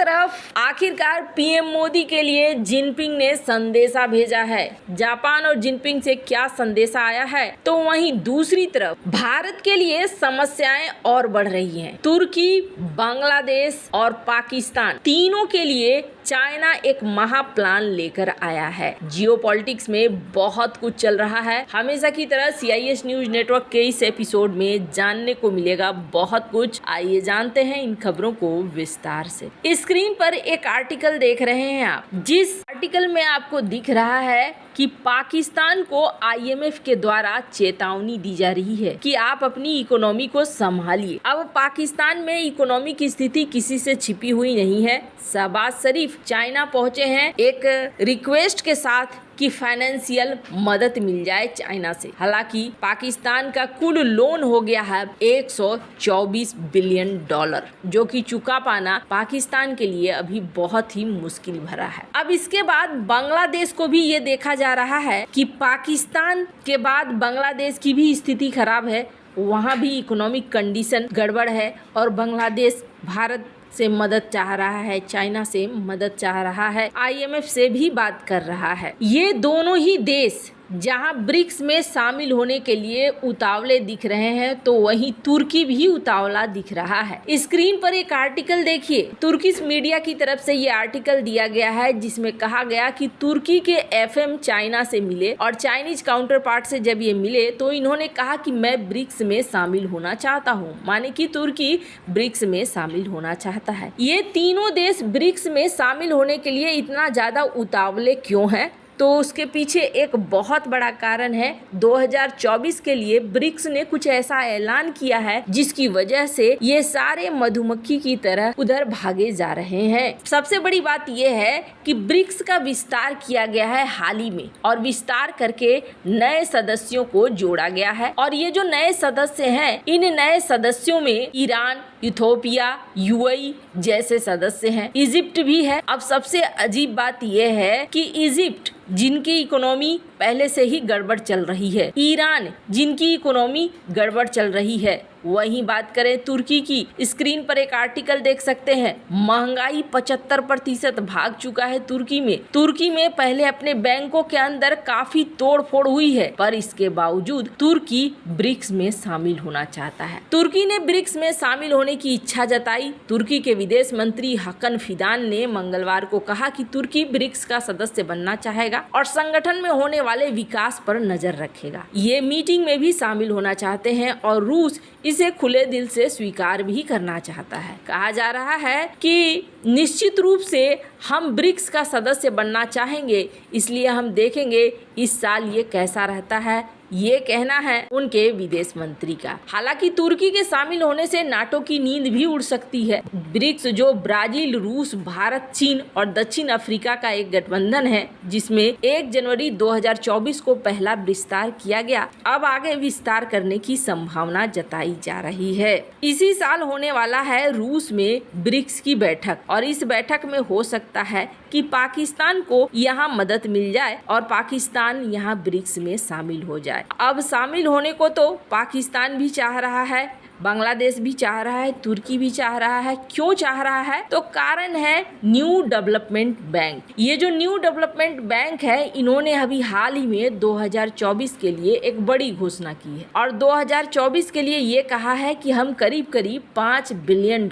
तरफ आखिरकार पीएम मोदी के लिए जिनपिंग ने संदेशा भेजा है। जापान और जिनपिंग से क्या संदेशा आया है, तो वहीं दूसरी तरफ भारत के लिए समस्याएं और बढ़ रही हैं। तुर्की, बांग्लादेश और पाकिस्तान तीनों के लिए चाइना एक महा प्लान लेकर आया है। जियोपॉलिटिक्स में बहुत कुछ चल रहा है। हमेशा की तरह CIS न्यूज नेटवर्क के इस एपिसोड में जानने को मिलेगा बहुत कुछ। आइए जानते हैं इन खबरों को विस्तार से। स्क्रीन पर एक आर्टिकल देख रहे हैं आप, जिस आर्टिकल में आपको दिख रहा है कि पाकिस्तान को IMF के द्वारा चेतावनी दी जा रही है कि आप अपनी इकोनॉमी को संभालिए। अब पाकिस्तान में इकोनॉमी की स्थिति किसी से छिपी हुई नहीं है। शहबाज शरीफ चाइना पहुंचे हैं एक रिक्वेस्ट के साथ कि फाइनेंशियल मदद मिल जाए चाइना से। हालांकि पाकिस्तान का कुल लोन हो गया है 124 बिलियन डॉलर, जो कि चुका पाना पाकिस्तान के लिए अभी बहुत ही मुश्किल भरा है। अब इसके बाद बांग्लादेश को भी ये देखा जा रहा है कि पाकिस्तान के बाद बांग्लादेश की भी स्थिति खराब है। वहाँ भी इकोनॉमिक कंडीशन गड़बड़ है और बांग्लादेश भारत से मदद चाह रहा है, चाइना से मदद चाह रहा है, IMF से भी बात कर रहा है। ये दोनों ही देश जहां ब्रिक्स में शामिल होने के लिए उतावले दिख रहे हैं, तो वहीं तुर्की भी उतावला दिख रहा है। स्क्रीन पर एक आर्टिकल देखिए, तुर्किश मीडिया की तरफ से ये आर्टिकल दिया गया है, जिसमें कहा गया कि तुर्की के FM चाइना से मिले और चाइनीज काउंटर पार्ट से जब ये मिले तो इन्होंने कहा कि मैं ब्रिक्स में शामिल होना चाहता हूँ। माने कि तुर्की ब्रिक्स में शामिल होना चाहता है। ये तीनों देश ब्रिक्स में शामिल होने के लिए इतना ज्यादा उतावले क्यों हैं? तो उसके पीछे एक बहुत बड़ा कारण है। 2024 के लिए ब्रिक्स ने कुछ ऐसा ऐलान किया है जिसकी वजह से ये सारे मधुमक्खी की तरह उधर भागे जा रहे हैं। सबसे बड़ी बात यह है कि ब्रिक्स का विस्तार किया गया है हाल ही में, और विस्तार करके नए सदस्यों को जोड़ा गया है। और ये जो नए सदस्य हैं, इन नए सदस्यों में ईरान, इथोपिया, UAE जैसे सदस्य हैं। इजिप्ट भी है। अब सबसे अजीब बात यह है कि इजिप्ट जिनकी इकोनॉमी पहले से ही गड़बड़ चल रही है, ईरान जिनकी इकोनॉमी गड़बड़ चल रही है, वहीं बात करें तुर्की की, स्क्रीन पर एक आर्टिकल देख सकते हैं। महंगाई 75% भाग चुका है तुर्की में। तुर्की में पहले अपने बैंकों के अंदर काफी तोड़फोड़ हुई है, पर इसके बावजूद तुर्की ब्रिक्स में शामिल होना चाहता है। तुर्की ने ब्रिक्स में शामिल होने की इच्छा जताई। तुर्की के विदेश मंत्री हाकन फिदान ने मंगलवार को कहा कि तुर्की ब्रिक्स का सदस्य बनना चाहेगा और संगठन में होने वाले विकास पर नजर रखेगा। ये मीटिंग में भी शामिल होना चाहते हैं और रूस इसे खुले दिल से स्वीकार भी करना चाहता है। कहा जा रहा है कि निश्चित रूप से हम ब्रिक्स का सदस्य बनना चाहेंगे, इसलिए हम देखेंगे इस साल ये कैसा रहता है। ये कहना है उनके विदेश मंत्री का। हालांकि तुर्की के शामिल होने से नाटो की नींद भी उड़ सकती है। ब्रिक्स जो ब्राजील, रूस, भारत, चीन और दक्षिण अफ्रीका का एक गठबंधन है, जिसमें 1 जनवरी 2024 को पहला विस्तार किया गया, अब आगे विस्तार करने की संभावना जताई जा रही है। इसी साल होने वाला है रूस में ब्रिक्स की बैठक, और इस बैठक में हो सकता है कि पाकिस्तान को यहाँ मदद मिल जाए और पाकिस्तान यहाँ ब्रिक्स में शामिल हो जाए। अब शामिल होने को तो पाकिस्तान भी चाह रहा है, बांग्लादेश भी चाह रहा है, तुर्की भी चाह रहा है। क्यों चाह रहा है? तो कारण है न्यू डेवलपमेंट बैंक। ये जो न्यू डेवलपमेंट बैंक है, इन्होंने अभी हाल ही में 2024 के लिए एक बड़ी घोषणा की है, और 2024 के लिए ये कहा है कि हम करीब करीब $5 बिलियन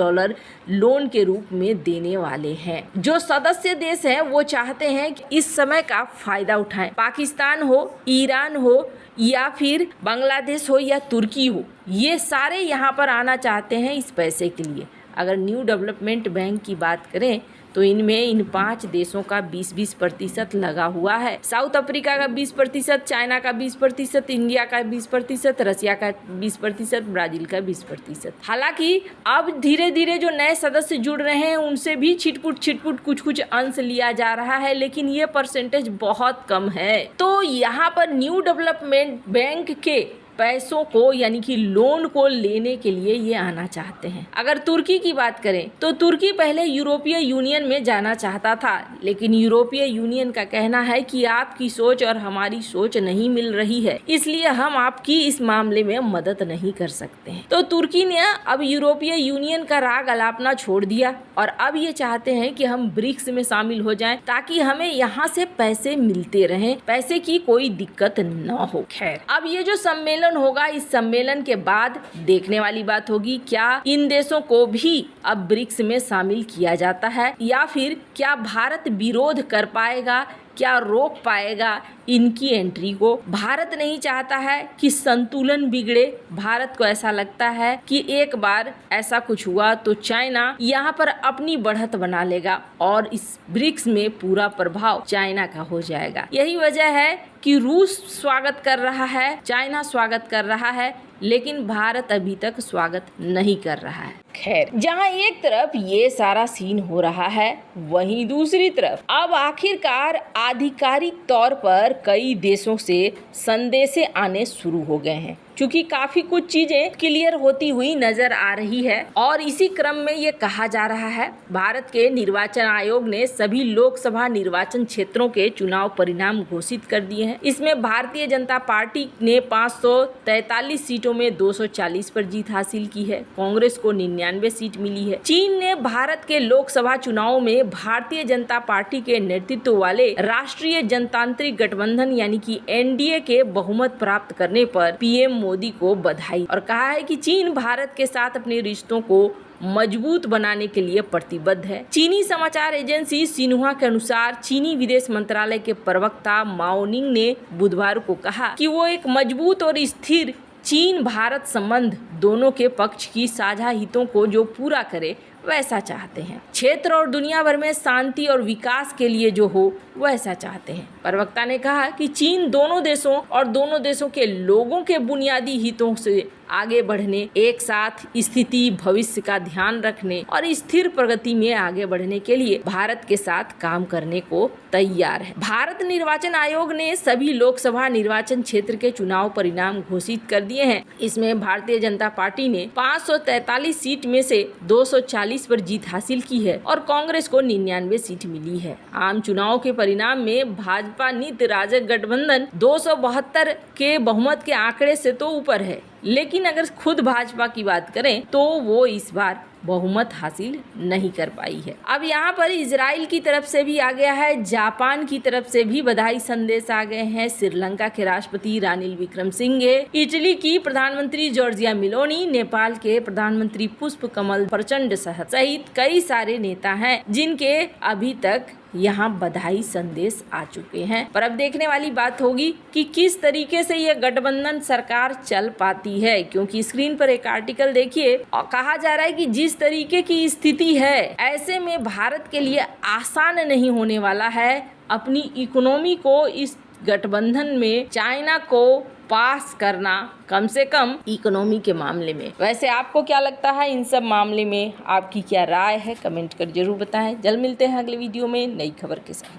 लोन के रूप में देने वाले हैं। जो सदस्य देश हैं वो चाहते हैं कि इस समय का फायदा उठाएं। पाकिस्तान हो, ईरान हो, या फिर बांग्लादेश हो या तुर्की हो, ये सारे यहाँ पर आना चाहते हैं इस पैसे के लिए। अगर न्यू डेवलपमेंट बैंक की बात करें तो इनमें इन 5 देशों का 20% लगा हुआ है। साउथ अफ्रीका का 20%, चाइना का 20%, इंडिया का 20%, रसिया का 20%, ब्राजील का 20%। हालांकि अब धीरे धीरे जो नए सदस्य जुड़ रहे हैं उनसे भी छिटपुट कुछ अंश लिया जा रहा है, लेकिन ये परसेंटेज बहुत कम है। तो यहाँ पर न्यू डेवलपमेंट बैंक के पैसों को यानी कि लोन को लेने के लिए ये आना चाहते हैं। अगर तुर्की की बात करें तो तुर्की पहले यूरोपीय यूनियन में जाना चाहता था, लेकिन यूरोपीय यूनियन का कहना है कि आपकी सोच और हमारी सोच नहीं मिल रही है, इसलिए हम आपकी इस मामले में मदद नहीं कर सकते हैं। तो तुर्की ने अब यूरोपीय यूनियन का राग अलापना छोड़ दिया और अब ये चाहते हैं कि हम ब्रिक्स में शामिल हो जाएं ताकि हमें यहाँ से पैसे मिलते रहें, पैसे की कोई दिक्कत न हो। खैर, अब ये जो सम्मेलन होगा, इस सम्मेलन के बाद देखने वाली बात होगी क्या इन देशों को भी अब ब्रिक्स में शामिल किया जाता है या फिर क्या भारत विरोध कर पाएगा, क्या रोक पाएगा इनकी एंट्री को। भारत नहीं चाहता है कि संतुलन बिगड़े। भारत को ऐसा लगता है कि एक बार ऐसा कुछ हुआ तो चाइना यहाँ पर अपनी बढ़त बना लेगा और इस ब्रिक्स में पूरा प्रभाव चाइना का हो जाएगा। यही वजह है कि रूस स्वागत कर रहा है, चाइना स्वागत कर रहा है, लेकिन भारत अभी तक स्वागत नहीं कर रहा है। खैर, जहां एक तरफ ये सारा सीन हो रहा है, वहीं दूसरी तरफ अब आखिरकार आधिकारिक तौर पर कई देशों से संदेशे आने शुरू हो गए हैं, क्योंकि काफी कुछ चीजें क्लियर होती हुई नजर आ रही है। और इसी क्रम में ये कहा जा रहा है, भारत के निर्वाचन आयोग ने सभी लोकसभा निर्वाचन क्षेत्रों के चुनाव परिणाम घोषित कर दिए हैं। इसमें भारतीय जनता पार्टी ने 543 सीटों में 240 पर जीत हासिल की है। कांग्रेस को 99 सीट मिली है। चीन ने भारत के लोकसभा चुनाव में भारतीय जनता पार्टी के नेतृत्व वाले राष्ट्रीय जनतांत्रिक गठबंधन यानी कि एनडीए के बहुमत प्राप्त करने पर पीएम मोदी को बधाई और कहा है कि चीन भारत के साथ अपने रिश्तों को मजबूत बनाने के लिए प्रतिबद्ध है। चीनी समाचार एजेंसी सिन्हुआ के अनुसार चीनी विदेश मंत्रालय के प्रवक्ता माओ निंग ने बुधवार को कहा कि वो एक मजबूत और स्थिर चीन भारत संबंध दोनों के पक्ष की साझा हितों को जो पूरा करे वैसा चाहते हैं। क्षेत्र और दुनिया भर में शांति और विकास के लिए जो हो वैसा चाहते हैं। प्रवक्ता ने कहा कि चीन दोनों देशों और दोनों देशों के लोगों के बुनियादी हितों से आगे बढ़ने, एक साथ स्थिति भविष्य का ध्यान रखने और स्थिर प्रगति में आगे बढ़ने के लिए भारत के साथ काम करने को तैयार है। भारत निर्वाचन आयोग ने सभी लोकसभा निर्वाचन क्षेत्र के चुनाव परिणाम घोषित कर दिए हैं। इसमें भारतीय जनता पार्टी ने 543 सीट में से 240 पर जीत हासिल की है और कांग्रेस को 99 सीट मिली है। आम चुनाव के परिणाम में भाजपा नीत राजग गठबंधन 272 के बहुमत के आंकड़े से तो ऊपर है, लेकिन अगर खुद भाजपा की बात करें तो वो इस बार बहुमत हासिल नहीं कर पाई है। अब यहाँ पर इजराइल की तरफ से भी आ गया है, जापान की तरफ से भी बधाई संदेश आ गए हैं। श्रीलंका के राष्ट्रपति रानिल विक्रमसिंघे, इटली की प्रधानमंत्री जॉर्जिया मेलोनी, नेपाल के प्रधानमंत्री पुष्प कमल प्रचंड सहित कई सारे नेता हैं जिनके अभी तक यहाँ बधाई संदेश आ चुके हैं। पर अब देखने वाली बात होगी कि किस तरीके से ये गठबंधन सरकार चल पाती है, क्योंकि स्क्रीन पर एक आर्टिकल देखिए और कहा जा रहा है कि जिस तरीके की स्थिति है ऐसे में भारत के लिए आसान नहीं होने वाला है अपनी इकोनॉमी को इस गठबंधन में चाइना को पास करना, कम से कम इकोनॉमी के मामले में। वैसे आपको क्या लगता है इन सब मामले में, आपकी क्या राय है, कमेंट कर जरूर बताएं। जल्द मिलते हैं अगले वीडियो में नई खबर के साथ।